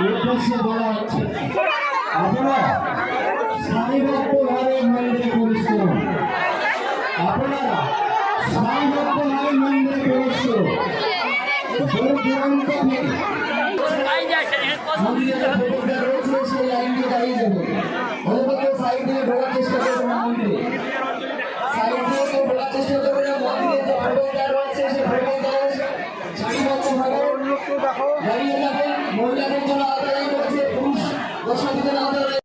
উদ্দেশ্যে বলা হচ্ছে আপনারা সারিবদ্ধভাবে মন্দিরে প্রবেশ করুন। আপনারা সারিবদ্ধভাবে মন্দিরে প্রবেশ করুন। দূর দূরান্ত থেকে মন্দিরে রয়েছে সেই লাইনকে দাঁড়িয়ে যাবে। ওদের সাইড দিয়ে ঢোকার চেষ্টা করবেন না, মন্দিরে সাইড দিয়ে কেউ ঢোকার চেষ্টা করবেন না। মন্দিরে যে প্রবেশদ্বার রয়েছে সেই প্রবেশদ্বারে সারিবদ্ধভাবে দাঁড়িয়ে যাবেন। মহিলাদের জন্য আলাদা লাইন রয়েছে, পুরুষ দর্শকদের